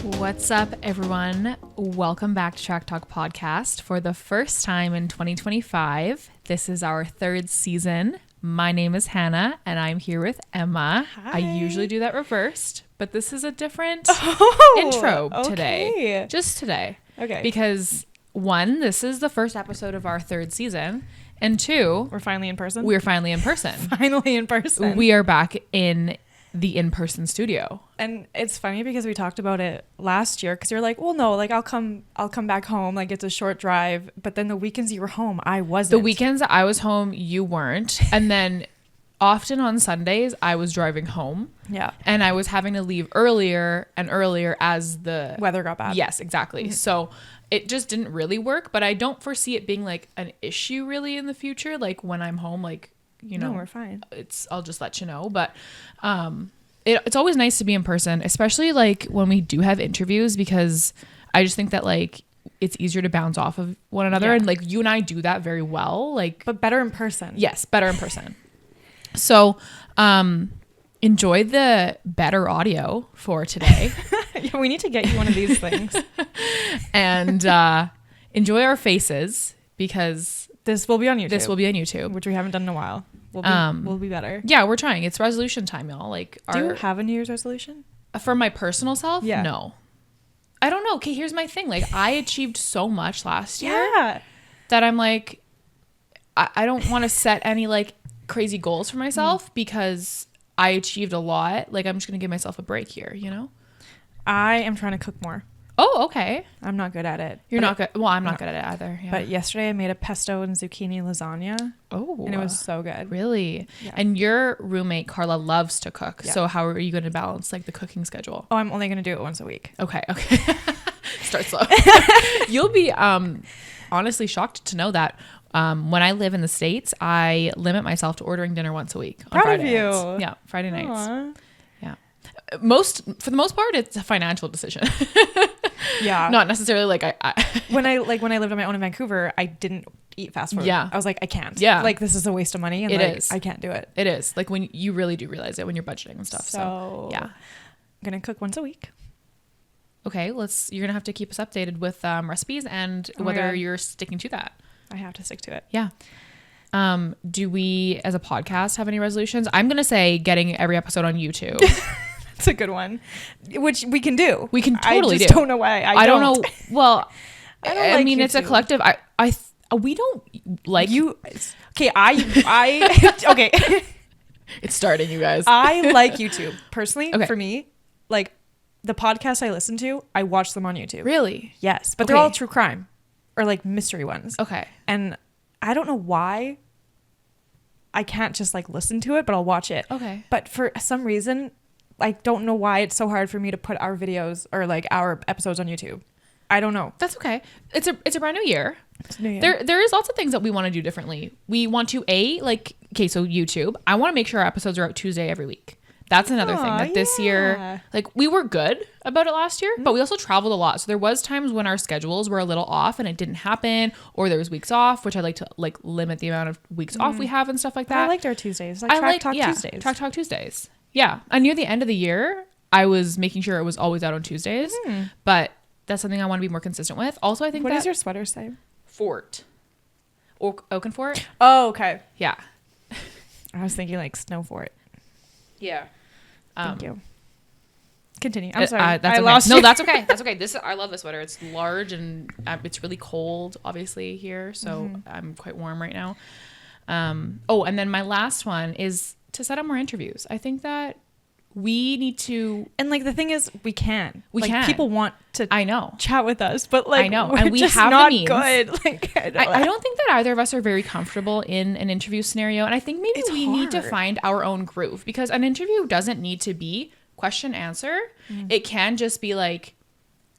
What's up, everyone? Welcome back to Track Talk Podcast. For the first time in 2025, this is our third season. My name is Hannah, and I'm here with Emma. Hi. I usually do that reversed, but this is a different intro today. Okay. Just today. Okay. Because one, this is the first episode of our third season, and two, We're finally in person. we're finally in person. finally in person. We are back in the in-person studio. And it's funny because we talked about it last year because you're like, well, no, like I'll come back home. Like it's a short drive. But then the weekends you were home, I wasn't. The weekends I was home, you weren't. And then often on Sundays, I was driving home. Yeah. And I was having to leave earlier and earlier as the Weather got bad. Yes, exactly. Mm-hmm. So it just didn't really work. But I don't foresee it being like an issue really in the future. Like when I'm home, like, you know, No, we're fine. I'll just let you know. But it's always nice to be in person, especially like when we do have interviews, because I just think that like it's easier to bounce off of one another. Yeah. And like you and I do that very well. Like, But better in person. yes, better in person. So enjoy the better audio for today. Yeah, we need to get you one of these things. And enjoy our faces, because This will be on YouTube. this will be on YouTube. Which we haven't done in a while. We'll be better. Yeah, we're trying. It's resolution time, y'all. Like, Do you have a New Year's resolution? for my personal self? Yeah. No. I don't know. Okay, here's my thing. Like, I achieved so much last year Yeah. that I'm like, I don't want to set any like crazy goals for myself because I achieved a lot. Like, I'm just going to give myself a break here, you know? I am trying to cook more. Oh, okay. I'm not good at it. You're But not good. Well, I'm not good at it either. Yeah. But yesterday I made a pesto and zucchini lasagna. Oh, And it was so good. really? Yeah. And your roommate Carla loves to cook. Yeah. So how are you going to balance like the cooking schedule? Oh, I'm only going to do it once a week. Okay. Start slow. You'll be honestly shocked to know that when I live in the States, I limit myself to ordering dinner once a week. On Proud of Friday you. nights. Yeah, Friday nights. Aw. Yeah. For the most part, it's a financial decision. Yeah. Not necessarily like I when I lived on my own in Vancouver, I didn't eat fast food. Yeah. I was like, I can't. Yeah. Like this is a waste of money. And It like, is. I can't do it. It is like when you really do realize it when you're budgeting and stuff. So, So yeah. I'm gonna cook once a week. Okay, you're gonna have to keep us updated with recipes and Oh my whether God. you're sticking to that. I have to stick to it. Yeah. Do we as a podcast have any resolutions? I'm gonna say getting every episode on YouTube. That's a good one, which we can do. We can totally I just do. don't know why. I don't know. Well, I don't I like mean, it's a YouTube. collective. We don't like You. Okay. I. Okay. It's starting, you guys. I like YouTube personally. Okay. For me, like the podcasts I listen to, I watch them on YouTube. Really? Yes, but they're Okay. all true crime or like mystery ones. Okay. And I don't know why I can't just like listen to it, but I'll watch it. Okay. But for some reason, I don't know why it's so hard for me to put our videos or like our episodes on YouTube. I don't know. That's okay. It's a brand new year. It's new year. There is lots of things that we want to do differently. We want to so YouTube. I want to make sure our episodes are out Tuesday every week. That's another thing Aw, that this yeah. year, like we were good about it last year, but we also traveled a lot. So there was times when our schedules were a little off and it didn't happen, or there was weeks off, which I like to like limit the amount of weeks off we have and stuff like But that. I liked our Tuesdays. Like Track Talk Tuesdays. Track Talk Tuesdays. Yeah. And near the end of the year, I was making sure it was always out on Tuesdays, but that's something I want to be more consistent with. Also, I think What that does your sweater say? Fort. Oakenfort? Oh, okay. Yeah. I was thinking like Snow Fort. Yeah. Thank you. Continue. I'm sorry. That's I okay. lost No, you. that's okay. That's okay. I love this sweater. It's large and it's really cold, obviously, here. So I'm quite warm right now. And then my last one is to set up more interviews. I think that we need to. And like the thing is, we can. We like, can. People want to I know. chat with us, but like I know. we're And we just have the not means. good. Like I don't think that either of us are very comfortable in an interview scenario. And I think maybe It's we need to hard. find our own groove, because an interview doesn't need to be question answer. It can just be like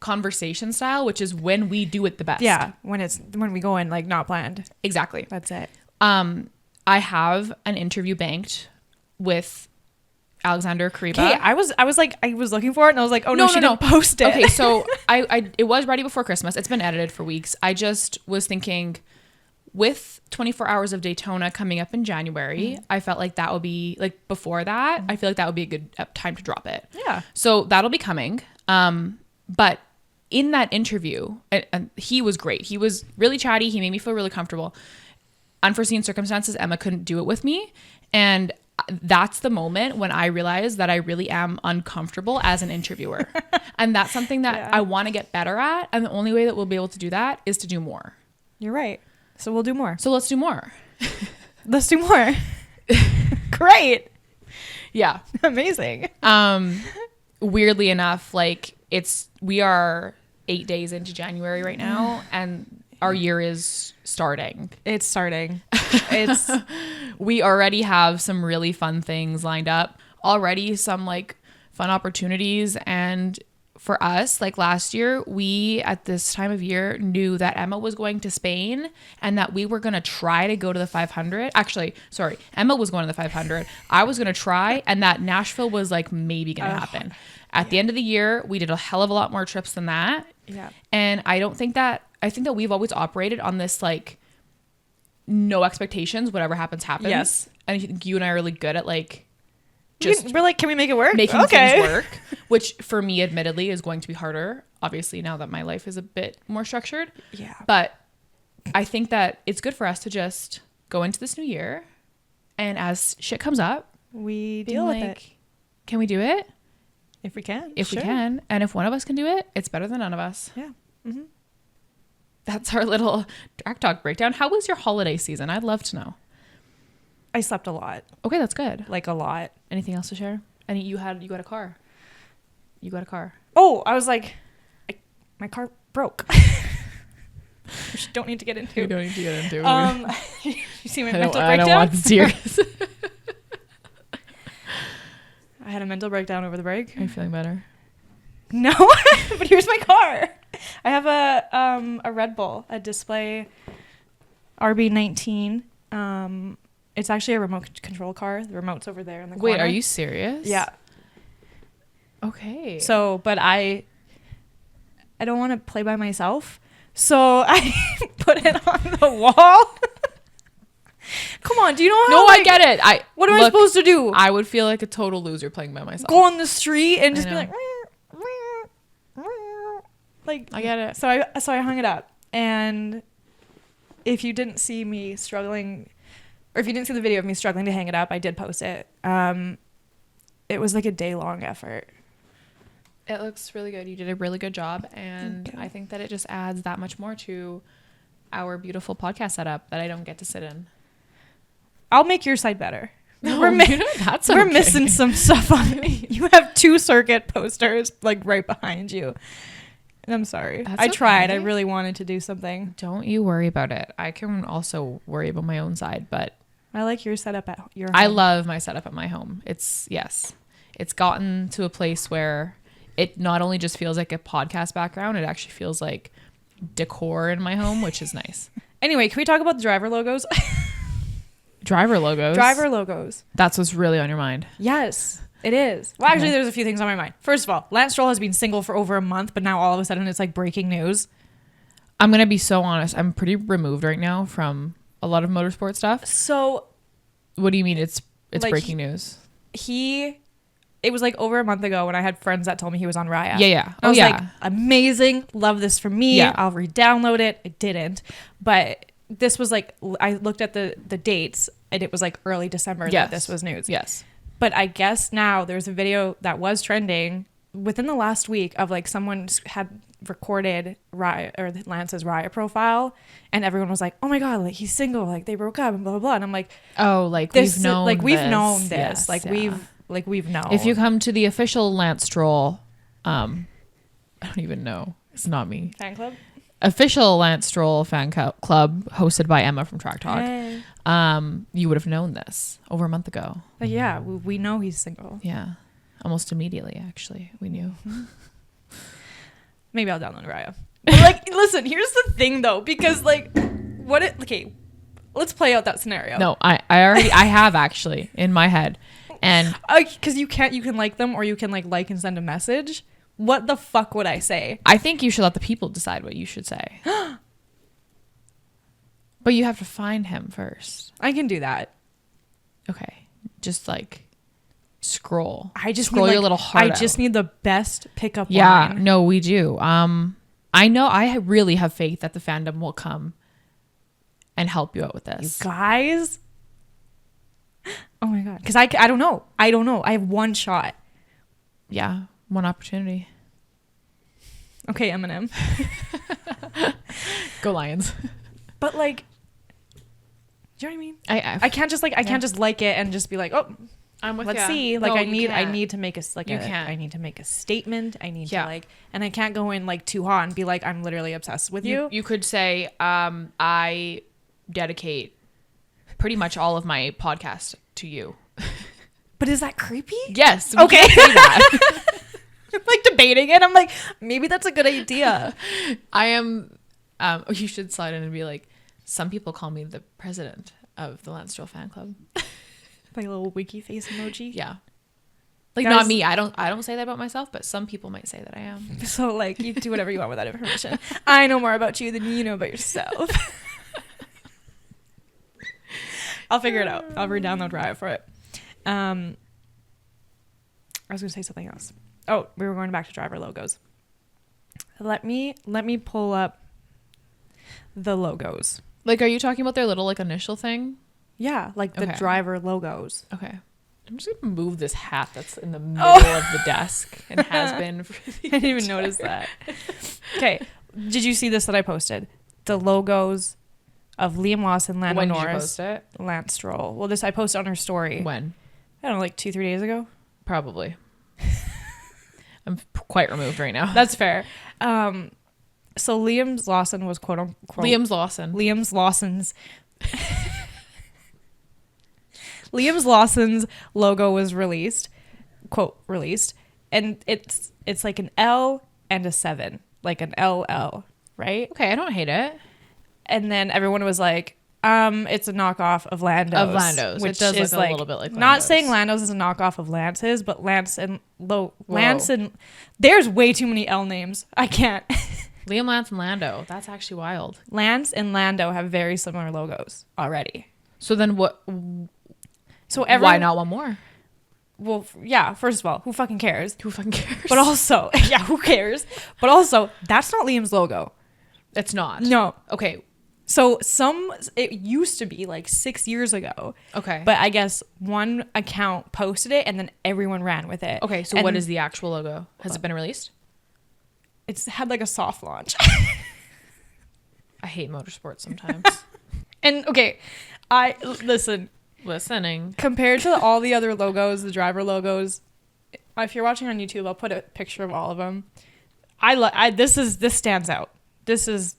conversation style, which is when we do it the best. Yeah, when we go in like not planned. Exactly. That's it. I have an interview banked with Alexander Kariba. Okay, I was looking for it and I was like, oh no, she didn't post it. Okay, so I it was ready before Christmas. It's been edited for weeks. I just was thinking, with 24 Hours of Daytona coming up in January, I felt like that would be like before that. I feel like that would be a good time to drop it. Yeah. So that'll be coming. But in that interview, and he was great. He was really chatty. He made me feel really comfortable. Unforeseen circumstances, Emma couldn't do it with me. And that's the moment when I realized that I really am uncomfortable as an interviewer. And that's something that I want to get better at. And the only way that we'll be able to do that is to do more. You're right. So we'll do more. So let's do more. Let's do more. Great. Yeah. Amazing. Weirdly enough, like we are 8 days into January right now, and our year is starting. It's starting. We already have some really fun things lined up. Already some like fun opportunities. And for us, like last year, we at this time of year knew that Emma was going to Spain and that we were going to try to go to the 500. Actually, sorry, Emma was going to the 500. I was going to try, and that Nashville was like maybe going to happen. At the end of the year, we did a hell of a lot more trips than that. Yeah. And I think that we've always operated on this like no expectations, whatever happens happens. Yes. And I think you and I are really good at like we're like, can we make it work? Making things work, which for me admittedly is going to be harder, obviously, now that my life is a bit more structured. Yeah. But I think that it's good for us to just go into this new year, and as shit comes up, we deal with it. Can we do it? If we can. If we can. And if one of us can do it, it's better than none of us. Yeah. Mm-hmm. That's our little Track Talk breakdown. How was your holiday season? I'd love to know. I slept a lot. Okay, that's good. Like a lot. Anything else to share? You got a car. You got a car. Oh, I was like, my car broke. Which you don't need to get into. You don't need to get into. You see my mental breakdown? I don't want to serious. I had a mental breakdown over the break. Are you feeling better? No, but here's my car. I have a Red Bull, a display RB19. It's actually a remote control car. The remote's over there in the corner. Wait, are you serious? Yeah. Okay. So, but I don't want to play by myself, so I put it on the wall. Come on, do you know how? No, I get it. What am I supposed to do? I would feel like a total loser playing by myself. Go on the street and just be like, I get it. So I hung it up, and if you didn't see me struggling, or if you didn't see the video of me struggling to hang it up, I did post it. It was like a day-long effort. It looks really good. You did a really good job, and I think that it just adds that much more to our beautiful podcast setup that I don't get to sit in. I'll make your side better. No, we're we're missing some stuff on it. You have 2 circuit posters like right behind you. And I'm sorry. I tried. I really wanted to do something. Don't you worry about it. I can also worry about my own side, but I like your setup at your home. I love my setup at my home. It's gotten to a place where it not only just feels like a podcast background, it actually feels like decor in my home, which is nice. Anyway, can we talk about the driver logos? Driver logos? Driver logos. That's what's really on your mind. Yes, it is. Well, actually, there's a few things on my mind. First of all, Lance Stroll has been single for over a month, but now all of a sudden it's like breaking news. I'm going to be so honest. I'm pretty removed right now from a lot of motorsport stuff. So what do you mean it's like breaking news? It was like over a month ago when I had friends that told me he was on Raya. Yeah. I was like, amazing. Love this for me. Yeah. I'll re-download it. I didn't. But this was like, I looked at the dates and it was like early December that this was news. Yes. But I guess now there's a video that was trending within the last week of like someone had recorded Raya or Lance's Raya profile, and everyone was like, oh my God, like he's single, like they broke up and blah, blah, blah. And I'm like, oh, like this, we've known like we've this. known this. Yes, like we've known. If you come to the official Lance Stroll, I don't even know. It's not me. Fan club? Official Lance Stroll fan club hosted by Emma from Track Talk. Hey. You would have known this over a month ago. But yeah, we know he's single. Yeah. Almost immediately, actually. We knew. Maybe I'll download Raya. But like, listen, here's the thing though, because like, let's play out that scenario. No, I have actually in my head. And because you can like them, or you can like and send a message. What the fuck would I say? I think you should let the people decide what you should say. But you have to find him first. I can do that. Okay. Just like scroll. I just scroll need, your little heart I just need the best pickup Yeah, line. no, we do. I know I really have faith that the fandom will come and help you out with this. Guys. Oh my God. Because I don't know. I don't know. I have one shot. Yeah, one opportunity. Okay, Eminem. Go Lions. But like, do you know what I mean? I can't just like, I can't just like it and just be like, oh, I'm with let's ya. see. Like No, I you need to make I need to make a statement. I need to like, and I can't go in like too hot and be like, I'm literally obsessed with you. You could say, I dedicate pretty much all of my podcast to you. But is that creepy? Yes. Okay. Say that. I'm like debating it. I'm like, maybe that's a good idea. I am. You should slide in and be like, some people call me the president of the Lance Stroll fan club. Like a little winky face emoji. Yeah. Like, Guys, not me. I don't say that about myself, but some people might say that I am. So like, you do whatever you want with that information. I know more about you than you know about yourself. I'll figure it out. I'll re-download Riot for it. I was gonna say something else. Oh, we were going back to driver logos. Let me pull up the logos. Like, are you talking about their little like initial thing? Yeah, like the driver logos. Okay. I'm just gonna move this hat that's in the middle of the desk and has been for I didn't even notice that. Okay. Did you see this that I posted? The logos of Liam Lawson, Lando When Norris, did you post it? Lance Stroll. Well, this I posted on her story. When? I don't know, like 2-3 days ago. Probably. I'm quite removed right now. That's fair. So Liam's Lawson was quote unquote Liam's Lawson. Liam's Lawson's logo was released, quote released, and it's like an L and a 7, like an LL, right? Okay, I don't hate it. And then everyone was like, it's a knockoff of Lando's. Of Lando's. Which It does is look a little bit like Lando's. Not saying Lando's is a knockoff of Lance's, but Lance and there's way too many L names. I can't. Liam, Lance, and Lando. That's actually wild. Lance and Lando have very similar logos already. So then what? So why not one more? Well, yeah, first of all, who fucking cares? Who fucking cares? But also, yeah, who cares? But also, that's not Liam's logo. It's not. No. Okay. So it used to be like 6 years ago. Okay. But I guess one account posted it and then everyone ran with it. Okay, so what is the actual logo? Has it been released? It's had like a soft launch. I hate motorsports sometimes. And okay, Listening. compared to all the other logos, the driver logos, if you're watching on YouTube, I'll put a picture of all of them. This stands out. This is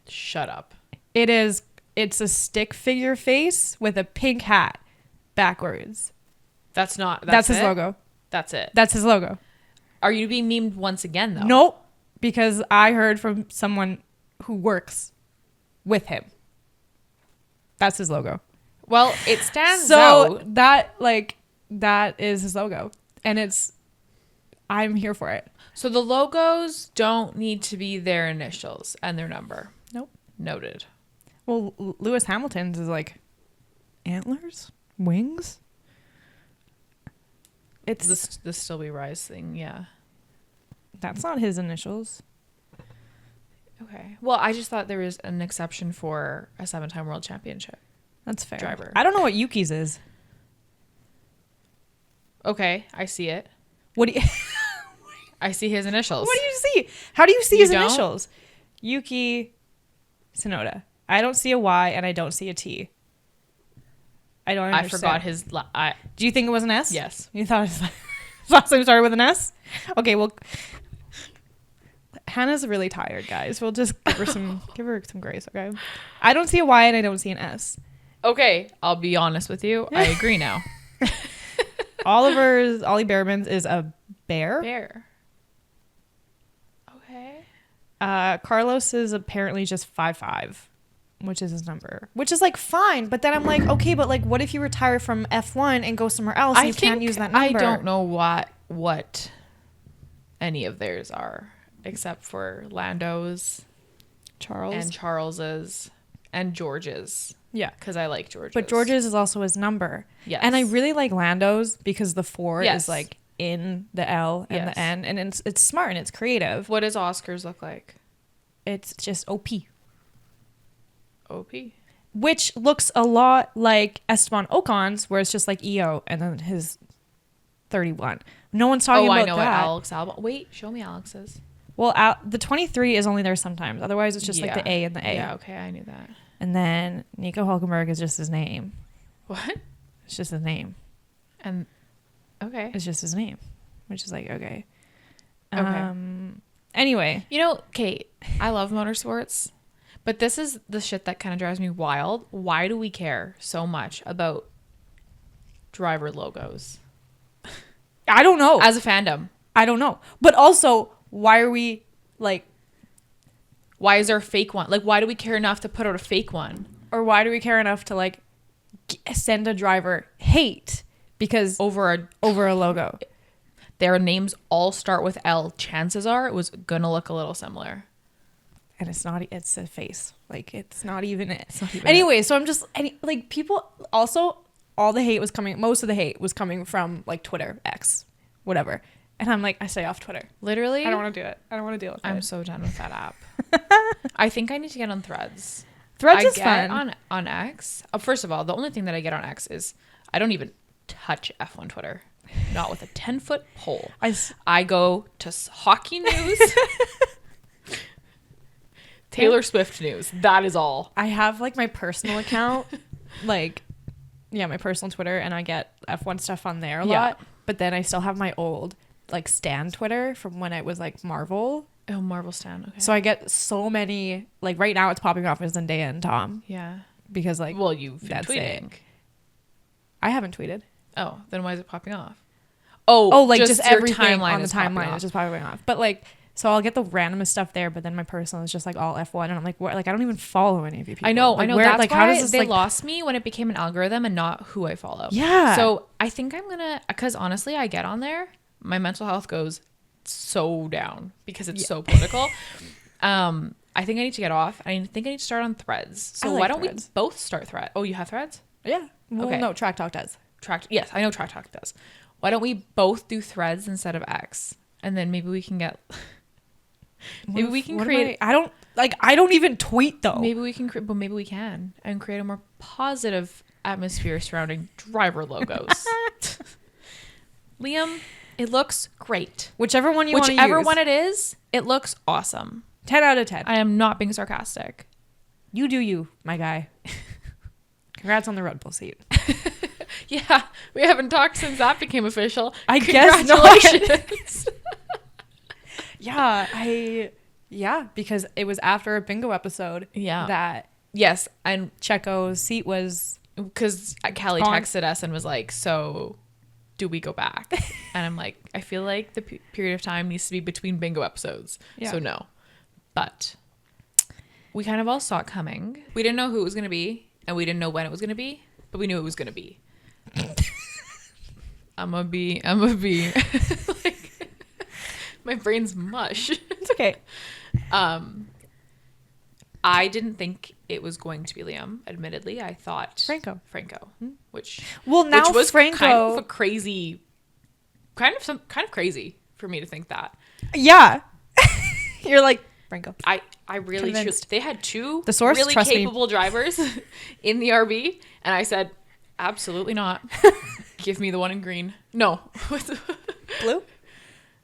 Shut up. it's a stick figure face with a pink hat backwards. That's His logo. That's it. That's his logo. Are you being memed once again though? Nope, because I heard from someone who works with him. That's his logo. Well, it stands So out. that is his logo, and I'm here for it. So the logos don't need to be their initials and their number. Nope. Noted. Well, Lewis Hamilton's is like antlers, wings. It's This Still Be Rise thing, yeah. That's not his initials. Okay. Well, I just thought there was an exception for a 7-time world championship. That's fair. Driver. I don't know what Yuki's is. Okay, I see it. What do you? I see his initials. What do you see? How do you see You his don't? initials? Yuki Tsunoda. I don't see a Y and I don't see a T. I don't understand. I forgot his. Do you think it was an S? Yes. You thought his last name started with an S? Okay, well, Hannah's really tired, guys. We'll just give her some grace, okay? I don't see a Y and I don't see an S. Okay, I'll be honest with you. I agree now. Ollie Behrman's is a bear. Bear. Okay. Carlos is apparently just 5'5", which is his number, which is like fine. But then I'm like, okay, but like, what if you retire from F1 and go somewhere else and you can't use that number? I don't know what any of theirs are, except for Lando's, Charles and Charles's. and George's. Yeah. Because I like George's. But George's is also his number. Yes. And I really like Lando's because the 4 Yes. is like in the L and the N. And it's smart and it's creative. What does Oscar's look like? It's just OP. OP. Which looks a lot like Esteban Ocon's, where it's just like EO and then his 31. No one's talking about that. Oh, I know what Alex Albon. Wait, show me Alex's. Well, the 23 is only there sometimes. Otherwise, it's just like the A and the A. Yeah, okay, I knew that. And then Nico Hulkenberg is just his name. What? It's just his name. And okay. It's just his name, which is like, okay. Okay. Anyway. You know, Kate, I love motorsports, but this is the shit that kind of drives me wild. Why do we care so much about driver logos? I don't know. As a fandom. I don't know. But also, why are we like... Why is there a fake one? Like, why do we care enough to put out a fake one? Or why do we care enough to like send a driver hate because over a logo? Their names all start with L. Chances are it was gonna look a little similar. And it's not. It's a face. Like it's not even it. Not even anyway, so I'm just like people. Also, all the hate was coming. Most of the hate was coming from like Twitter, X, whatever. And I'm like, I stay off Twitter. Literally, I don't want to do it. I don't want to deal with it. I'm so done with that app. I think I need to get on Threads. Threads is get fun. On X. First of all, the only thing that I get on X is I don't even touch F1 Twitter. Not with a 10-foot pole. I go to hockey news, Taylor Swift news. That is all. I have like my personal account, like, yeah, my personal Twitter, and I get F1 stuff on there a lot. But then I still have my old like Stan Twitter from when it was like Marvel. Oh, Marvel Stan. Okay. So I get so many, like right now it's popping off as Zendaya and Tom. Yeah. Because like, well, you've been that's tweeting. it. I haven't tweeted. Oh, then why is it popping off? Oh, like just everything on the is timeline is just popping off. But like, so I'll get the randomest stuff there, but then my personal is just like all F1, and I'm like, what? Like I don't even follow any of you people. I know, like, Where, that's like, why how does this, they like, lost me when it became an algorithm and not who I follow. Yeah. So I think I'm gonna, because honestly, I get on there, my mental health goes so down because it's so political. I think I need to get off. I think I need to start on Threads. So like why don't Threads. we both start Threads? Oh, you have Threads? Yeah. Well, Okay. no, Track Talk does. Yes, I know Track Talk does. Why don't we both do Threads instead of X? And then maybe we can get... maybe we can create... I don't even tweet though. Maybe we can create... But maybe we can. And create a more positive atmosphere surrounding driver logos. Liam, it looks great. Whichever one you want to use. Whichever one it is, it looks awesome. 10 out of 10. I am not being sarcastic. You do you, my guy. Congrats on the Red Bull seat. Yeah, we haven't talked since that became official. I guess not. Congratulations. Yeah, because it was after a bingo episode. Yeah. That yes, and Checo's seat was because Callie gone. texted us and was like, "So, do we go back?" And I'm like, "I feel like the period of time needs to be between bingo episodes." Yeah. So no, but we kind of all saw it coming. We didn't know who it was going to be, and we didn't know when it was going to be, but we knew it was going to be. I'm gonna be like, my brain's mush. It's okay. I didn't think it was going to be Liam. Admittedly, I thought Franco, which now which was Franco kind of a crazy, kind of crazy for me to think that. Yeah, you're like Franco. I really Convinced. they had two The source, really trust me. capable drivers in the RB, and I said, absolutely not. Give me the one in green. No,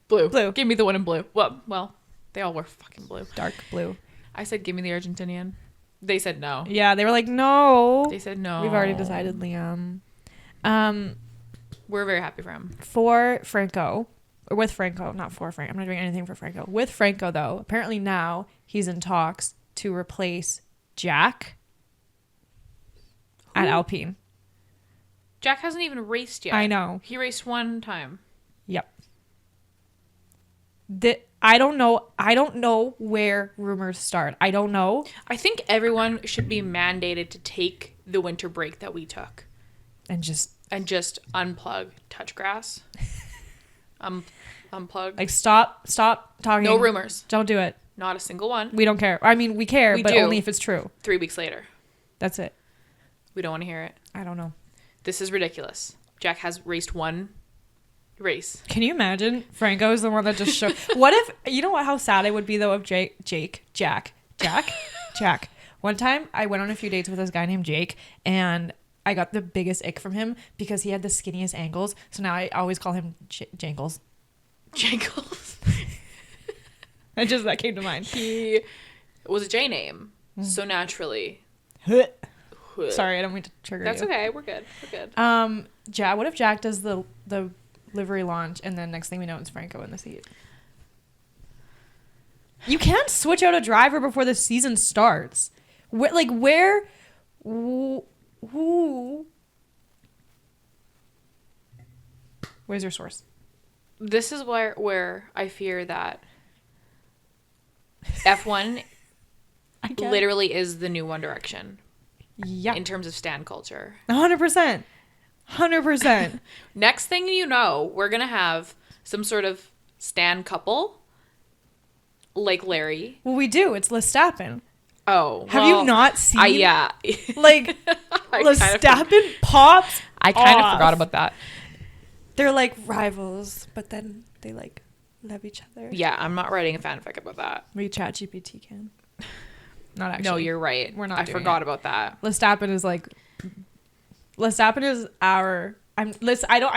blue. Give me the one in blue. Well, they all were fucking blue. Dark blue. I said, give me the Argentinian. They said no. Yeah, they were like, no. They said no. We've already decided Liam. We're very happy for him. For Franco, or with Franco, not for Franco. I'm not doing anything for Franco. With Franco, though, apparently now he's in talks to replace Jack at Alpine. Jack hasn't even raced yet. I know. He raced one time. Yep. I don't know where rumors start. I don't know. I think everyone should be mandated to take the winter break that we took. And just unplug, touch grass. Unplug. like stop talking. No rumors. Don't do it. Not a single one. We don't care. I mean, we care, but do. only if it's true. 3 weeks later. That's it. We don't want to hear it. I don't know. This is ridiculous. Jack has raced one race. Can you imagine? Franco is the one that just showed. What if, you know what, how sad it would be though if Jack. One time I went on a few dates with this guy named Jake, and I got the biggest ick from him because he had the skinniest ankles. So now I always call him Jankles. Jankles. That came to mind. He was a J name. So naturally. Sorry, I don't mean to trigger you. That's okay. We're good. Jack, what if Jack does the livery launch and then next thing we know it's Franco in the seat? You can't switch out a driver before the season starts. Where's your source? This is where I fear that F1 literally is the new One Direction. Yeah. In terms of stan culture. 100%. 100%. Next thing you know, we're going to have some sort of stan couple like Larry. Well, we do. It's Lestappen. Oh. Have you not seen? Yeah. Like, Lestappen pops I kind of off. forgot about that. They're like rivals, but then they like love each other. Yeah, I'm not writing a fanfic about that. We ChatGPT can. Not actually. No, you're right. We're not I doing forgot it. about that. Lestappen is our. I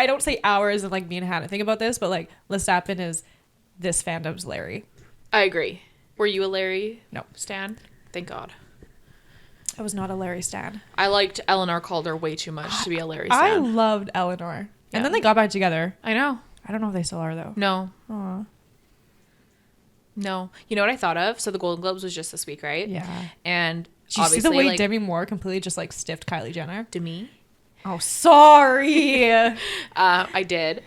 don't say ours and like me and Hannah think about this, but like Lestappen is this fandom's Larry. I agree. Were you a Larry? No. Stan? Thank God. I was not a Larry stan. I liked Eleanor Calder way too much to be a Larry stan. I loved Eleanor. Yeah. And then they got back together. I know. I don't know if they still are though. No. Aw. No. You know what I thought of? So the Golden Globes was just this week, right? Yeah. And Did you see the obviously, way like, Demi Moore completely just like stiffed Kylie Jenner? Demi? Oh, sorry. I did.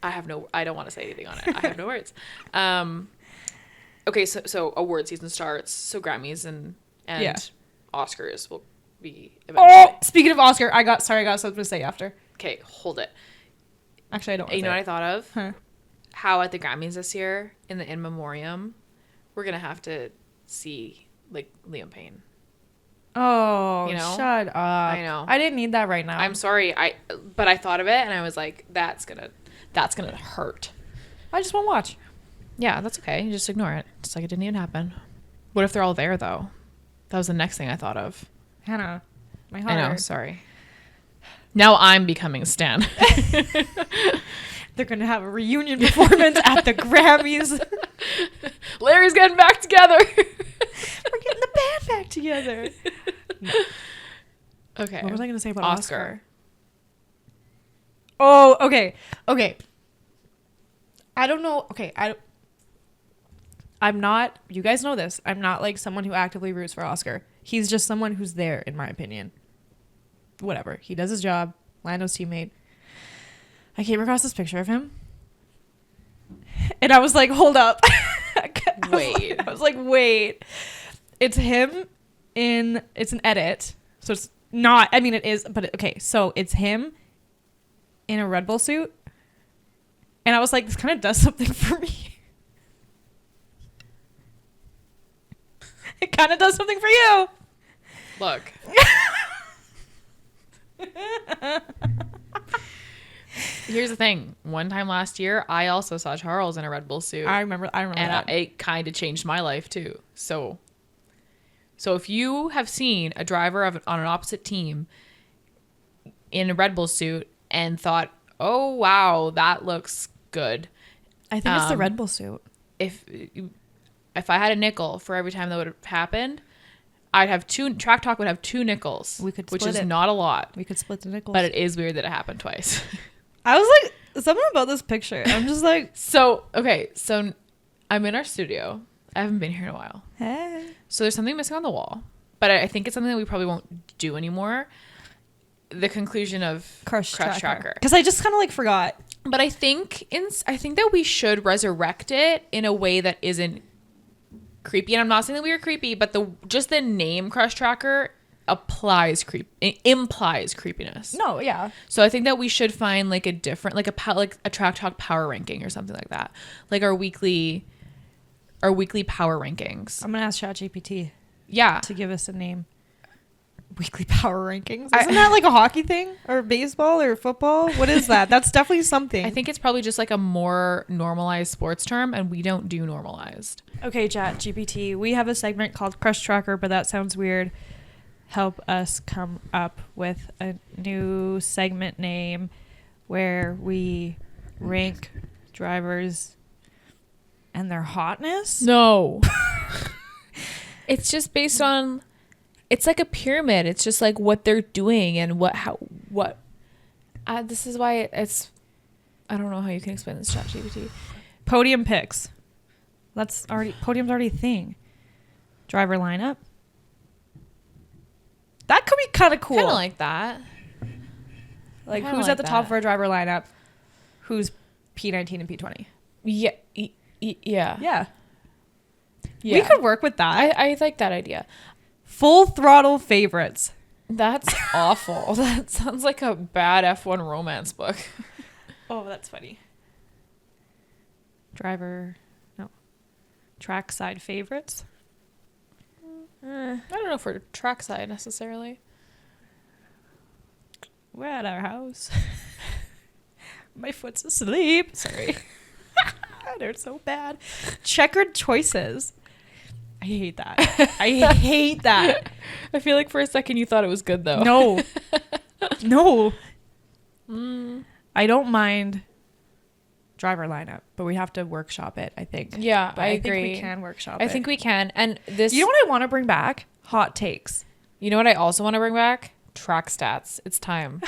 I don't want to say anything on it. I have no words. Okay, so award season starts. So Grammys and Yeah. Oscars will be eventually. Oh, speaking of Oscar, I got something to say after. Okay, hold it. Actually, I don't. You know what I thought of? Huh. How at the Grammys this year, in the In Memoriam, we're going to have to see, like, Liam Payne. Oh, You know? shut up. I know. I didn't need that right now. I'm sorry, but I thought of it, and I was like, that's gonna hurt. I just won't watch. Yeah, that's okay. You just ignore it. It's like it didn't even happen. What if they're all there, though? That was the next thing I thought of. Hannah, my heart. I know, sorry. Now I'm becoming Stan. They're going to have a reunion performance at the Grammys. Larry's getting back together. We're getting the band back together. No. Okay. What was I going to say about Oscar? Oscar? Oh, okay. Okay. I don't know. Okay. I'm not, you guys know this. I'm not like someone who actively roots for Oscar. He's just someone who's there, in my opinion. Whatever. He does his job. Lando's teammate. I came across this picture of him. And I was like, hold up. Wait. I was like, wait. It's him it's an edit. So it's not, I mean, it is, but okay. So it's him in a Red Bull suit. And I was like, this kind of does something for me. It kind of does something for you. Look. Here's the thing. One time last year, I also saw Charles in a Red Bull suit. I remember and that. It kind of changed my life too. So if you have seen a driver on an opposite team in a Red Bull suit and thought, "Oh wow, that looks good," I think it's the Red Bull suit. If I had a nickel for every time that would have happened, I'd have Track Talk would have 2 nickels, We could which split is it. not a lot, We could split the nickels. but it is weird that it happened twice. I was like, something about this picture. I'm just like, So I'm in our studio. I haven't been here in a while. hey. So there's something missing on the wall, but I think it's something that we probably won't do anymore. The conclusion of Crush Tracker. Because I just kind of like forgot. But I think that we should resurrect it in a way that isn't creepy. And I'm not saying that we are creepy, but just the name Crush Tracker implies creepiness. No, yeah. So I think that we should find like a different, like a Track Talk power ranking or something like that, like our weekly power rankings. I'm gonna ask ChatGPT Yeah, to give us a name. weekly power rankings. Isn't that like a hockey thing or baseball or football? What is that? That's definitely something. I think it's probably just like a more normalized sports term, and we don't do normalized. Okay, Chat GPT. We have a segment called Crush Tracker, but that sounds weird. Help us come up with a new segment name where we rank drivers and their hotness. No. It's just based on, it's like a pyramid. It's just like what they're doing and what. This is why it's, I don't know how you can explain this, ChatGPT. Podium picks. Podium's already a thing. Driver lineup. That could be kind of cool. Kind of like that. Like Kinda who's like at the top that. for a driver lineup? Who's P19 and P20? Yeah. Yeah. Yeah. We could work with that. I like that idea. Full throttle favorites. That's awful. That sounds like a bad F1 romance book. Oh, that's funny. Trackside favorites. I don't know for trackside necessarily. We're at our house. My foot's asleep. Sorry. They're so bad. Checkered choices. I hate that. I hate that. I feel like for a second you thought it was good though. No. No. I don't mind driver lineup, but we have to workshop it, I think. Yeah, but I think agree. we can workshop it. I think we can. And this, You know what I want to bring back? Hot takes. you know what I also want to bring back? Track stats. It's time.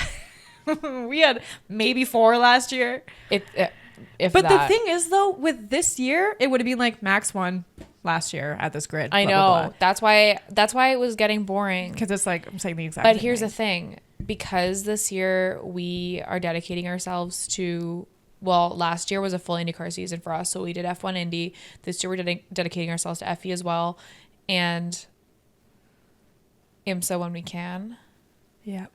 We had maybe 4 last year. If But that. the thing is, though, with this year, it would have been like Max won last year at this grid. I know. That's why it was getting boring. Because it's like, I'm saying the exact But same here's thing. the thing. Because this year we are dedicating ourselves to, well, last year was a full IndyCar season for us. So we did F1 Indy. This year we're dedicating ourselves to FE as well. And IMSA when we can. Yep.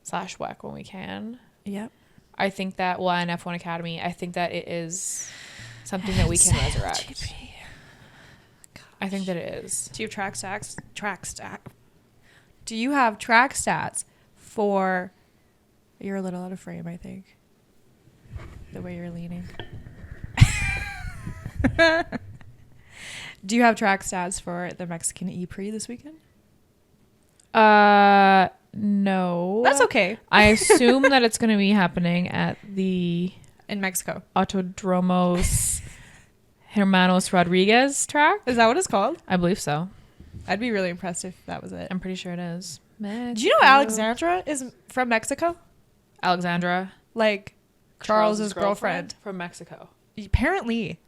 / WEC when we can. Yep. I think that, well, and F1 Academy, I think that it is something that we can resurrect. I think that it is. Do you have track stats? Do you have track stats for... You're a little out of frame, I think. The way you're leaning. Do you have track stats for the Mexican E-Prix this weekend? No. That's okay. I assume that it's going to be happening at the In Mexico. Autodromos Hermanos Rodriguez track. Is that what it's called? I believe so. I'd be really impressed if that was it. I'm pretty sure it is. Do you know Alexandra is from Mexico? Alexandra? Like Charles's girlfriend. From Mexico. Apparently.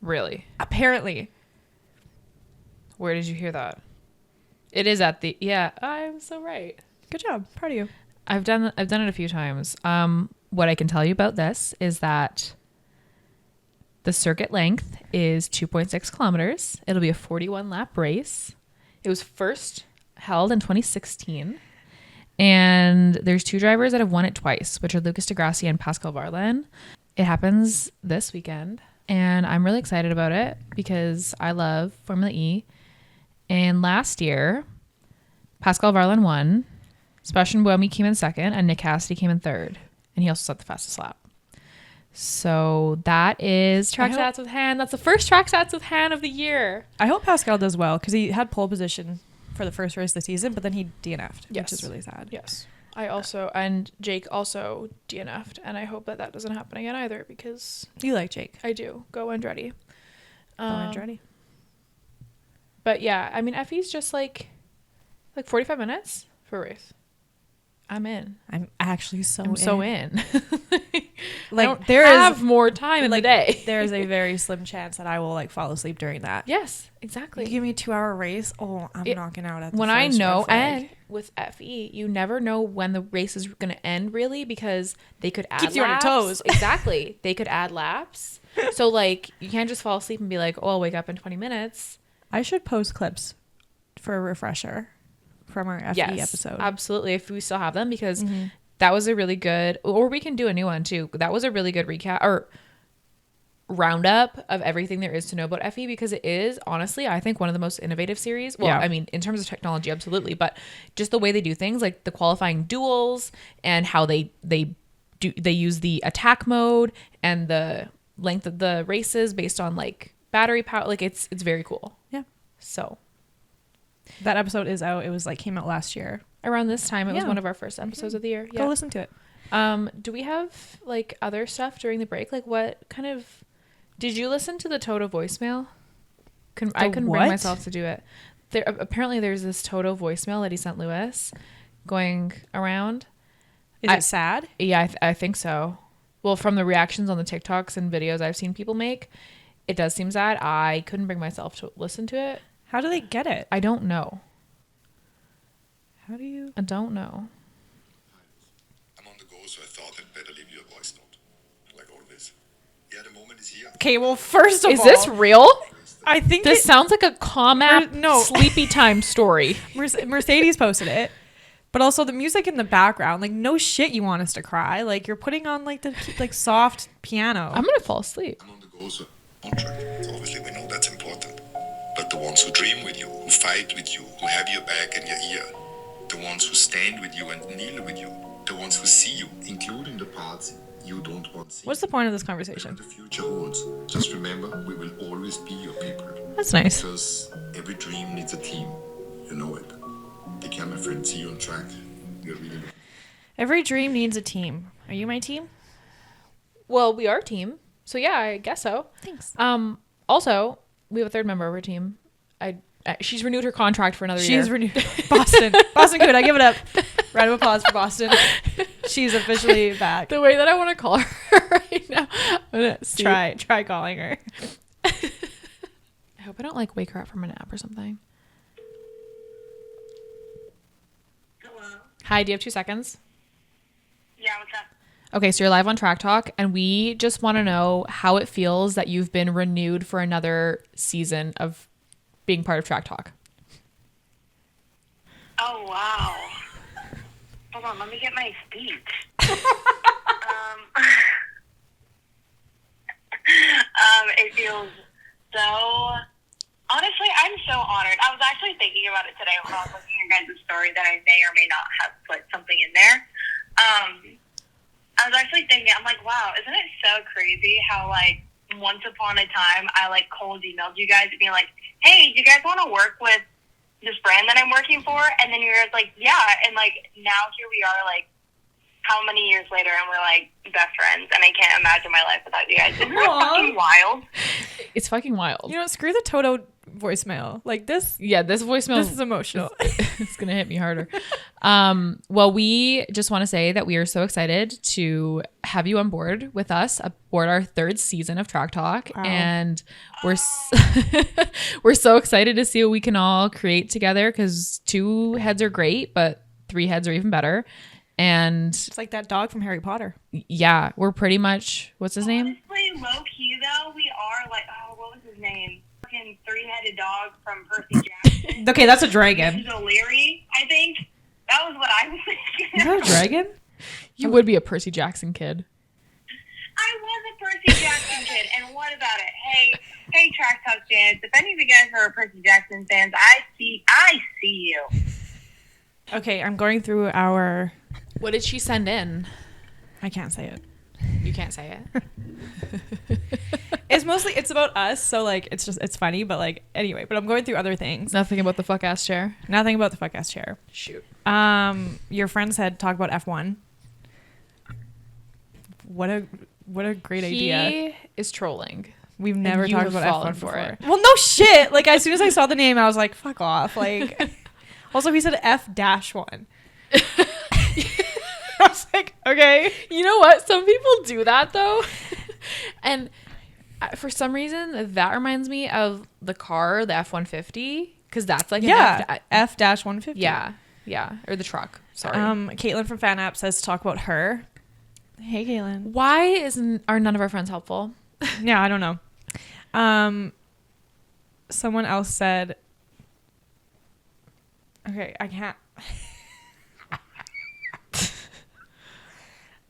Really? Apparently. Where did you hear that? It is at the, yeah, I'm so right. Good job. Proud of you. I've done it a few times. What I can tell you about this is that the circuit length is 2.6 kilometers. It'll be a 41 lap race. It was first held in 2016. And there's 2 drivers that have won it twice, which are Lucas Degrassi and Pascal Varlan. It happens this weekend. And I'm really excited about it because I love Formula E. And last year, Pascal Varlan won, Sebastian Buemi came in second, and Nick Cassidy came in third. And he also set the fastest lap. So that is track stats with Han. That's the first track stats with Han of the year. I hope Pascal does well because he had pole position for the first race of the season, but then he DNF'd, which is really sad. Yes. And Jake also DNF'd, and I hope that doesn't happen again either because... You like Jake. I do. Go Andretti. Go Andretti. But yeah, I mean, FE's just like 45 minutes for a race. I'm in. I'm actually so in. Like there is more time in the day. There is a very slim chance that I will like fall asleep during that. Yes, exactly. You give me a 2-hour race. Oh, I'm knocking out at the when first I know. red flag. And with FE, you never know when the race is going to end really because they could add Keeps you on your toes. Exactly. They could add laps. So like you can't just fall asleep and be like, oh, I'll wake up in 20 minutes. I should post clips for a refresher from our FE episode. Absolutely. If we still have them, because that was a really good, or we can do a new one too. That was a really good recap. Or roundup of everything there is to know about FE, because it is honestly, I think, one of the most innovative series. Well, I mean, in terms of technology, absolutely, but just the way they do things, like the qualifying duels and how they use the attack mode and the length of the races based on like battery power. Like it's very cool. Yeah. So that episode is out. It was like came out last year around this time. It was one of our first episodes of the year. Go listen to it. Do we have like other stuff during the break? Like what kind of, did you listen to the Toto voicemail? I couldn't bring myself to do it. Apparently there's this Toto voicemail that he sent Lewis going around. Is it sad? Yeah, I think so. Well, from the reactions on the TikToks and videos I've seen people make, it does seem sad. I couldn't bring myself to listen to it. How do they get it? I don't know. How do you? I don't know. I'm on the go, so I thought I'd better leave you a voice note. Like always. Yeah, the moment is here. Okay, well, first of all... Is this real? I think this sounds like a Comm app sleepy time story. Mercedes posted it. But also the music in the background, like no shit you want us to cry. Like you're putting on like the like soft piano. I'm going to fall asleep. I'm on the go, so on track. Obviously, we know that's important. But the ones who dream with you, who fight with you, who have your back and your ear, the ones who stand with you and kneel with you, the ones who see you, including the parts you don't want to see. What's the point of this conversation? And the future holds. Just remember, we will always be your people. That's nice. Because every dream needs a team. You know it. Take care, my friend. See you on track. You're really... Every dream needs a team. Are you my team? Well, we are a team. So yeah, I guess so. Thanks. Also, we have a third member of our team. She's renewed her contract for another year. She's renewed. Boston Cuda. Give it up. Round of applause for Boston. She's officially back. The way that I want to call her right now. I'm gonna try calling her. I hope I don't like wake her up from a nap or something. Hello. Hi, do you have 2 seconds? Yeah, what's up? Okay, so you're live on Track Talk, and we just want to know how it feels that you've been renewed for another season of being part of Track Talk. Oh, wow. Hold on, let me get my speech. It feels so... Honestly, I'm so honored. I was actually thinking about it today when I was looking at your guys' story that I may or may not have put something in there. I was actually thinking, I'm like, wow, isn't it so crazy how, like, once upon a time, I, like, cold emailed you guys and be like, hey, do you guys want to work with this brand that I'm working for? And then you guys like, yeah. And, like, now here we are, like, how many years later, and we're, like, best friends, and I can't imagine my life without you guys. Isn't that fucking wild? It's fucking wild. You know, screw the Toto voicemail. Like this. Yeah, this voicemail. This is emotional. It's going to hit me harder. Well, we just want to say that we are so excited to have you on board with us aboard our 3rd season of Track Talk. Wow. And we're so excited to see what we can all create together, because 2 heads are great, but 3 heads are even better. And it's like that dog from Harry Potter. Yeah, we're pretty much, what's his name? Honestly, low key though, we are like, oh, what was his name? Fucking 3-headed dog from Percy Jackson. Okay, that's a dragon. O'Leary, I think. That was what I was thinking. Is that a dragon? You would be a Percy Jackson kid. I was a Percy Jackson kid, and what about it? Hey, Track Talk fans, if any of you guys are Percy Jackson fans, I see you. Okay, I'm going through our... What did she send in? I can't say it. You can't say it. It's about us, so like it's funny, but like anyway, but I'm going through other things. Nothing about the fuck ass chair. Nothing about the fuck ass chair. Shoot. Your friend said talk about F1. What a great idea. He is trolling. We've never talked about F1 for it. Well, no shit. Like as soon as I saw the name, I was like, fuck off. Like also he said F-1. I was like, okay. You know what? Some people do that though. And for some reason, that reminds me of the car, the F-150, because that's like F-150. Yeah, or the truck. Sorry. Caitlin from Fan App says talk about her. Hey, Caitlin. Why are none of our friends helpful? Yeah, I don't know. Someone else said, okay, I can't.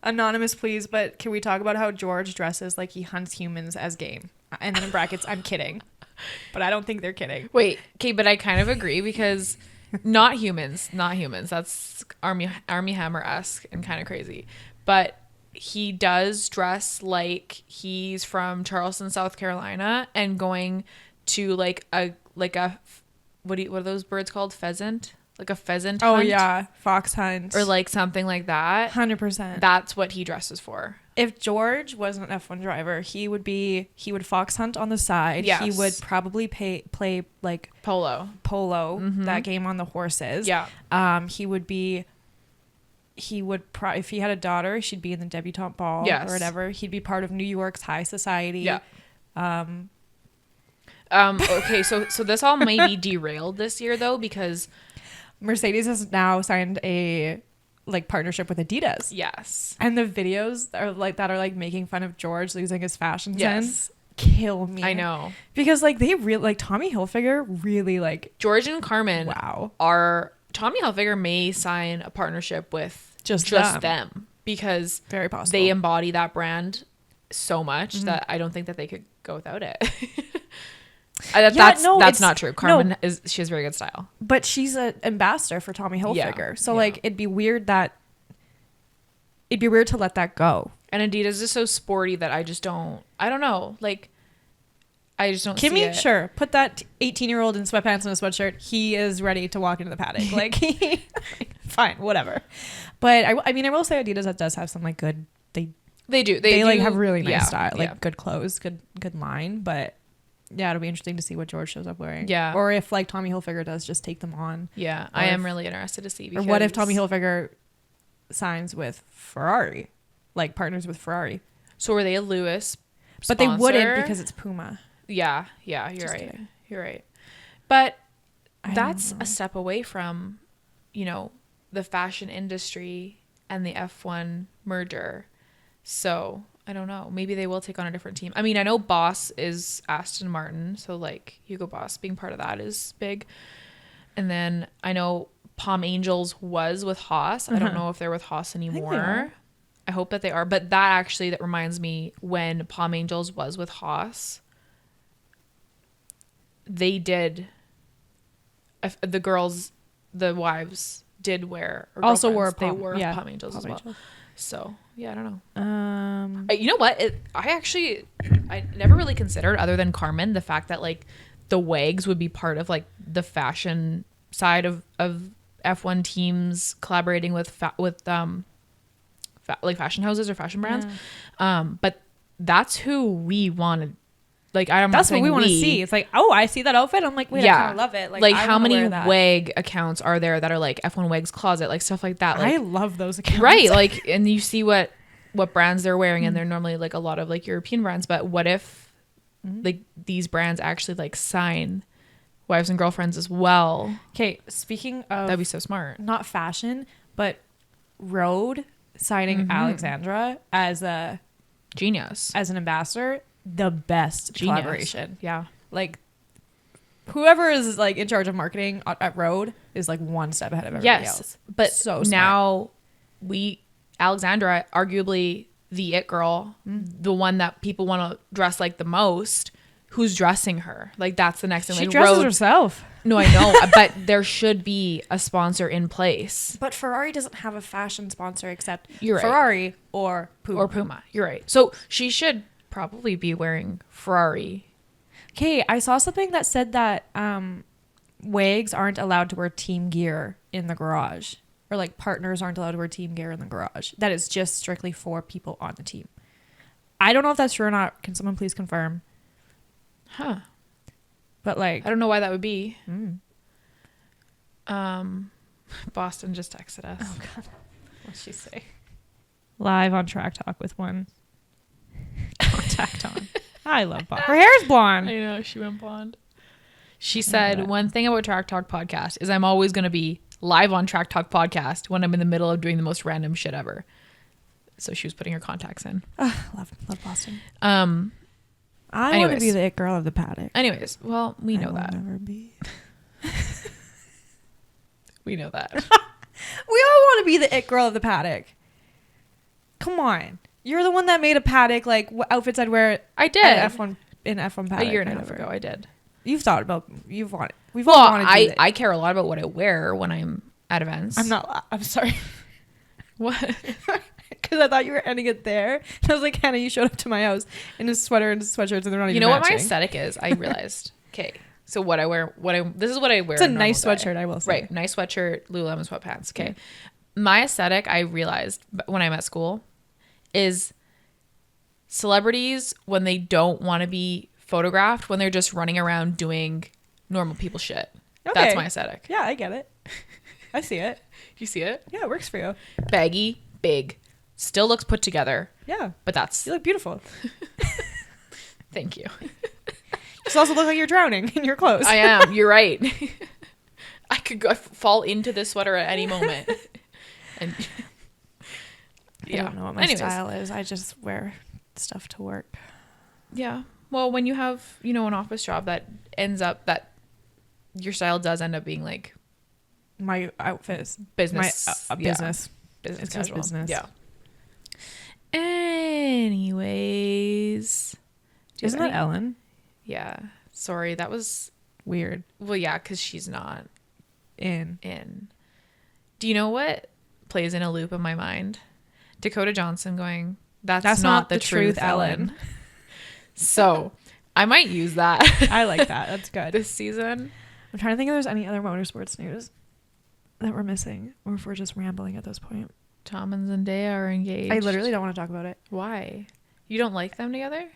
Anonymous, please, but can we talk about how George dresses like he hunts humans as game? And then in brackets, I'm kidding. But I don't think they're kidding. Wait, okay, but I kind of agree because not humans. That's Army Hammer-esque and kind of crazy. But he does dress like he's from Charleston, South Carolina, and going to like a what are those birds called? Pheasant? Like a pheasant hunt? Oh yeah, fox hunt. Or like something like that. 100%. That's what he dresses for. If George was an F1 driver, he would fox hunt on the side. Yes. He would probably play like Polo. That game on the horses. Yeah. If he had a daughter, she'd be in the debutante ball Yes. or whatever. He'd be part of New York's high society. Yeah. Okay, so this all may be derailed this year though, because Mercedes has now signed a like partnership with Adidas. yes. And the videos are like making fun of George losing his fashion Yes. sense kill me. I know. Because like they really like Tommy Hilfiger really like George and Carmen wow. Tommy Hilfiger may sign a partnership with Just them because Very possible. they embody that brand so much that I don't think that they could go without it. That's not true. Carmen she has very good style. But she's an ambassador for Tommy Hilfiger. Yeah. So Yeah. like it'd be weird to let that go. And Adidas is so sporty that I don't know. Like I just don't see Kimmy, it. sure. Put that 18-year-old in sweatpants and a sweatshirt. He is ready to walk into the paddock. Like, fine, whatever. But I mean, I will say Adidas does have some like good. They do. They like do- have really nice yeah, style, like yeah. good clothes, good line. But yeah, it'll be interesting to see what George shows up wearing. Yeah. Or if like Tommy Hilfiger does just take them on. Yeah, Or I am if- really interested to see. Or Because what if Tommy Hilfiger signs with Ferrari, like partners with Ferrari? So are they a Lewis? But they wouldn't sponsor? because it's Puma. Yeah, you're Just right. kidding. You're right. But I that's don't know. a step away from, the fashion industry and the F1 merger. So I don't know. Maybe they will take on a different team. I mean, I know Boss is Aston Martin, so like Hugo Boss being part of that is big. And then I know Palm Angels was with Haas. I don't know if they're with Haas anymore. are. I hope that they are. But that reminds me, when Palm Angels was with Haas, they did. The wives did wear. Or Also wore girlfriends, Palm- they wore yeah, Palm Angels as Palm well. Angels. So yeah, I don't know. Um, You know what? I never really considered, other than Carmen, the fact that like the WAGs would be part of like the fashion side of F1 teams collaborating with like fashion houses or fashion brands. But that's who we wanted. Like that's what we want to see. It's like, oh, I see that outfit. I'm like, wait, I kind of love it. Like I how wanna many wear that. WAG accounts are there that are like F1 WAGs closet, like stuff like that. Like, I love those accounts. right, like, and you see what brands they're wearing, and they're normally like a lot of like European brands. But what if like these brands actually like sign wives and girlfriends as well? Okay, speaking of That'd be so smart. not fashion, but Rode signing Alexandra as an ambassador, the best Genius. collaboration. Yeah. Like whoever is like in charge of marketing at Rode is like one step ahead of everybody else. But So smart. now Alexandra, arguably the it girl, the one that people want to dress like the most, who's dressing her? Like that's the next thing. She like, dresses herself. No, I know, but there should be a sponsor in place. But Ferrari doesn't have a fashion sponsor except You're right. Ferrari or Puma. Or Puma. You're right. So she should probably be wearing Ferrari. Okay, I saw something that said that WAGs aren't allowed to wear team gear in the garage. Or like partners aren't allowed to wear team gear in the garage. That is just strictly for people on the team. I don't know if that's true or not. Can someone please confirm? Huh. But like, I don't know why that would be. Boston just texted us. oh God, what's she say? Live on Track Talk with one contact on. I love Boston. Her hair's blonde. I know, she went blonde. She said, one thing about Track Talk podcast is I'm always going to be live on Track Talk podcast when I'm in the middle of doing the most random shit ever. So she was putting her contacts in. Love Boston. I I want to be the it girl of the paddock. Anyways, well, we know I will that. never be. We know that. We all want to be the it girl of the paddock. Come on. You're the one that made a paddock, like, what outfits I'd wear I did. at F1, in F1 paddock. A year and a half whatever. ago, I did. We've all wanted Well, to do that. I care a lot about what I wear when I'm at events. I'm sorry. What? Because I thought you were ending it there. And I was like, Hannah, you showed up to my house in a sweater and sweatshirts and they're not even You know what my matching. aesthetic is? I realized. Okay. So what I wear, this is what I wear. It's a on normal nice day. sweatshirt, I will say. Right. Nice sweatshirt, Lululemon sweatpants. Okay. My aesthetic, I realized when I'm at school, is celebrities when they don't want to be photographed, when they're just running around doing normal people shit. Okay. That's my aesthetic. Yeah, I get it. I see it. You see it? Yeah, it works for you. Baggy, big, still looks put together, Yeah. but that's, You look beautiful. thank you. You also look like you're drowning in your clothes. I am. You're right. I could fall into this sweater at any moment. And I don't know what my Anyways. style is. I just wear stuff to work. Yeah. Well, when you have, an office job that ends up that your style does end up being like My outfit is business. my business. Business It's just casual. business. Yeah. Anyways. Do you Isn't have that any- Ellen? Yeah. Sorry. That was, Weird. well, yeah, because she's not In. in. Do you know what plays in a loop in my mind? Dakota Johnson going, that's not the truth, Ellen. So I might use that I like that. That's good. this season. I'm trying to think if there's any other motorsports news that we're missing, or if we're just rambling at this point. Tom and Zendaya are engaged. I literally don't want to talk about it. Why? You don't like them together?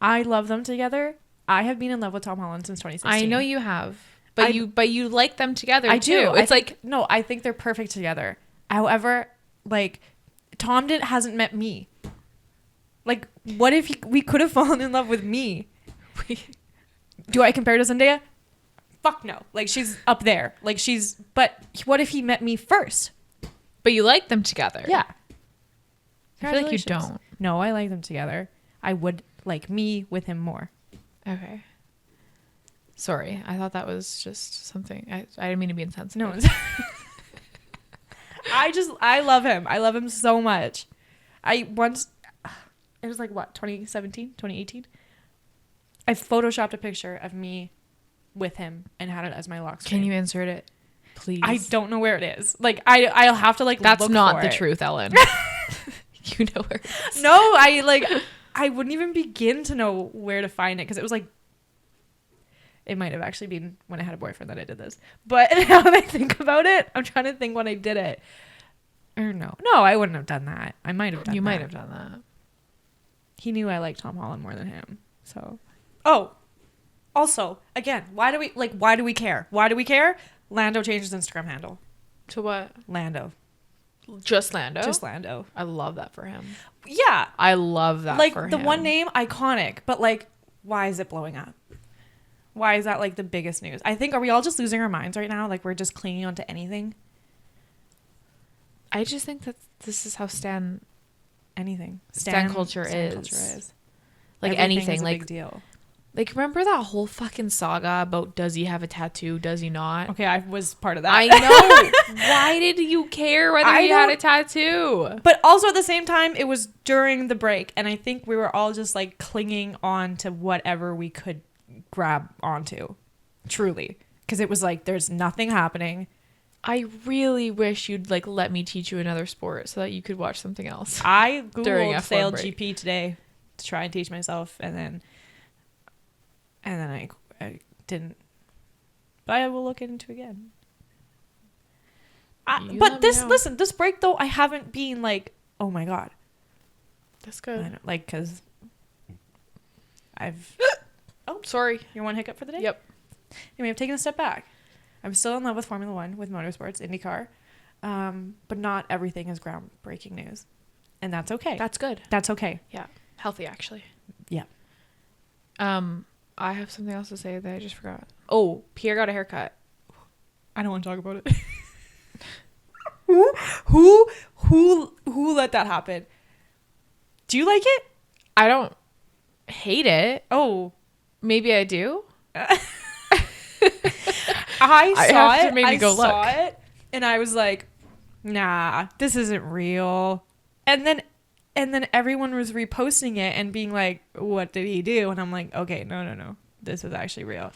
I love them together. I have been in love with Tom Holland since 2016. I know you have, but you like them together I too. do. It's no, I think they're perfect together. However, like Tom hasn't met me. Like, what if we could have fallen in love with me? Do I compare to Zendaya? Fuck no. Like, she's up there. Like, but what if he met me first? but you like them together. Yeah. I feel like you Congratulations. don't. No, I like them together. I would like me with him more. Okay. Sorry, I thought that was just something. I didn't mean to be insensitive. No, I love him. I love him so much. It was like what, 2017, 2018? I photoshopped a picture of me with him and had it as my lock screen. Can you insert it, please? I don't know where it is. Like I'll have to like That's look not for the it. truth, Ellen. You know where it is. No, I wouldn't even begin to know where to find it because it was like, it might have actually been when I had a boyfriend that I did this. But now that I think about it, I'm trying to think when I did it. Or no, I wouldn't have done that. I might have done You that. might have done that. He knew I liked Tom Holland more than him. So, also, again, why do we care? Why do we care? Lando changed his Instagram handle. To what? Lando. Just Lando? Just Lando. I love that for him. Yeah. I love that Like for the him. one name, iconic, but like, why is it blowing up? Why is that like the biggest news? I think, are we all just losing our minds right now? Like we're just clinging on to anything? I just think that this is how Stan Culture culture is. Like Everything anything. is a Like big deal. Like, remember that whole fucking saga about does he have a tattoo, does he not? Okay, I was part of that. I know. Why did you care whether I he had a don't- tattoo? But also at the same time, it was during the break, and I think we were all just like clinging on to whatever we could grab onto. Truly. Because it was like, there's nothing happening. I really wish you'd like let me teach you another sport so that you could watch something else. I During Googled F1 Sail break. GP today to try and teach myself, and then I didn't. But I will look into it again. You But let me know. this break though, I haven't been like, oh my god, That's I good. don't, like, because I've. Oh, sorry. Your one hiccup for the day. Yep. Anyway, I've taken a step back. I'm still in love with Formula One, with motorsports, IndyCar, but not everything is groundbreaking news, and that's okay. That's good. That's okay. Yeah. Healthy, actually. Yeah. I have something else to say that I just forgot. Oh, Pierre got a haircut. I don't want to talk about it. Who let that happen? Do you like it? I don't hate it. Oh, Maybe I do. I saw have to it. maybe I go saw look. it, and I was like, "Nah, this isn't real." And then And then everyone was reposting it and being like, what did he do? And I'm like, okay, no. This is actually real.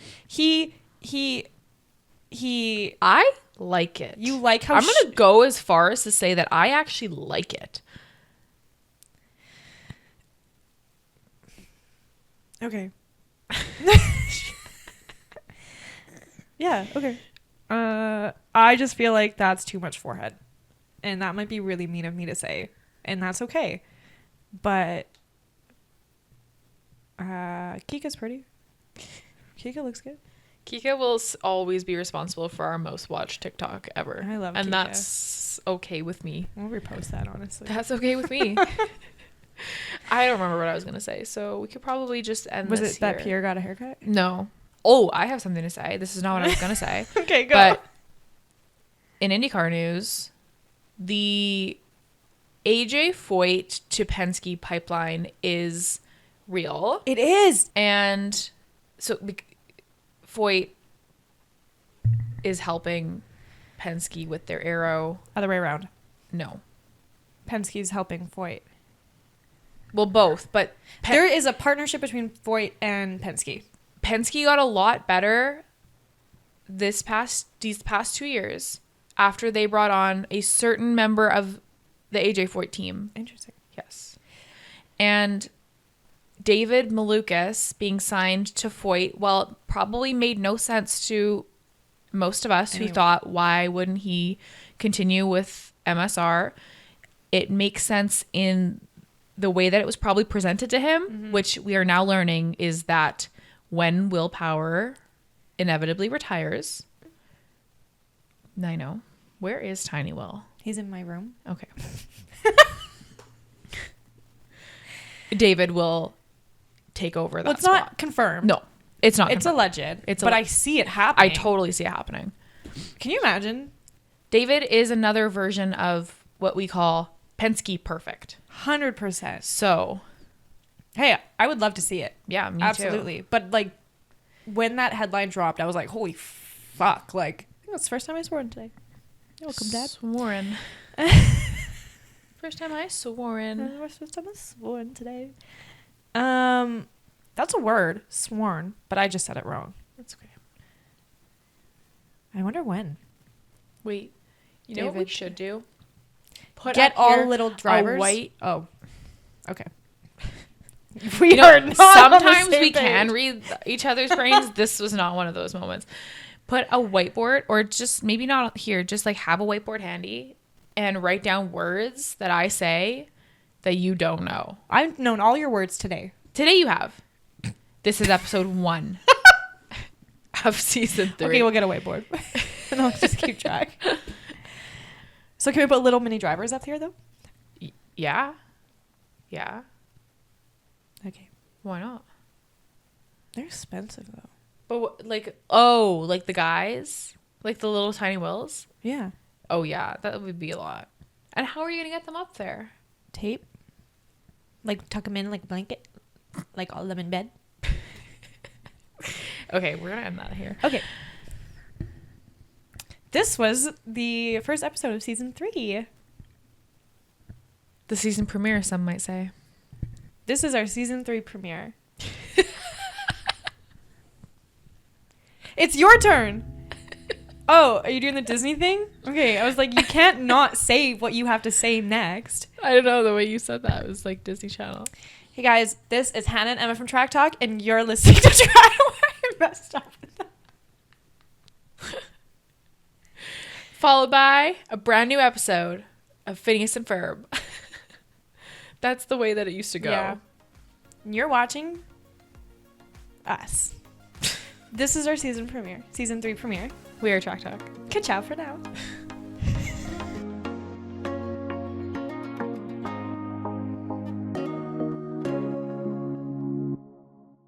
I like it. You like how I'm gonna go as far as to say that I actually like it. Okay. Yeah, okay. I just feel like that's too much forehead. And that might be really mean of me to say. And that's okay. But Kika's pretty. Kika looks good. Kika will always be responsible for our most watched TikTok ever. I love and Kika. that's okay with me. We'll repost that, honestly. That's okay with me. I don't remember what I was gonna say, so we could probably just end Was this it that here. Pierre got a haircut? No. Oh, I have something to say. This is not what I was gonna say. Okay, go. But in IndyCar news, the AJ Foyt to Penske pipeline is real. It is. And so Foyt is helping Penske with their aero. Other way around. No. Penske's helping Foyt. Well, both, but There is a partnership between Foyt and Penske. Penske got a lot better these past 2 years after they brought on a certain member of the AJ Foyt team. Interesting. Yes. And David Malukas being signed to Foyt, well, it probably made no sense to most of us who thought, why wouldn't he continue with MSR? It makes sense in the way that it was probably presented to him, which we are now learning is that when Will Power inevitably retires, I know. Where is Tiny Will? He's in my room. Okay. David will take over that Well, it's spot. not confirmed. No, it's not. It's confirmed. alleged. It's but a- I see it happening. I totally see it happening. Can you imagine? David is another version of what we call Penske perfect. 100%. So, Hey, I would love to see it. yeah, me too. Absolutely. But like when that headline dropped, I was like, holy fuck. Like, I think that's the first time I swore today. You're welcome, Dad. Sworn. First time I sworn. First time I sworn today. That's a word, sworn, but I just said it wrong. That's okay. I wonder when. Wait, you know what we David. should do? Put Get up all here little a drivers. white. Oh, okay. We You know, are not on the sometimes same we page. can read each other's brains. This was not one of those moments. Put a whiteboard, or just maybe not here, just like have a whiteboard handy and write down words that I say that you don't know. I've known all your words today. Today you have. This is episode 1 of season 3. Okay, we'll get a whiteboard. And I'll just keep track. So can we put little mini drivers up here though? Yeah. Yeah. Okay. Why not? They're expensive though. But like the guys? Like the little tiny Wills? Yeah. Oh yeah, that would be a lot. And how are you going to get them up there? Tape. Like tuck them in like a blanket. Like all of them in bed. Okay, we're going to end that here. Okay. This was the first episode of season 3. The season premiere, some might say. This is our season 3 premiere. It's your turn. Oh, are you doing the Disney thing? Okay, I was like, you can't not say what you have to say next. I don't know, the way you said that was like Disney Channel. Hey guys, this is Hannah and Emma from Track Talk, and you're listening to Track. I messed up. Followed by a brand new episode of Phineas and Ferb. That's the way that it used to go. Yeah. You're watching us. This is our season premiere, season 3 premiere. We are Track Talk. Ciao for now.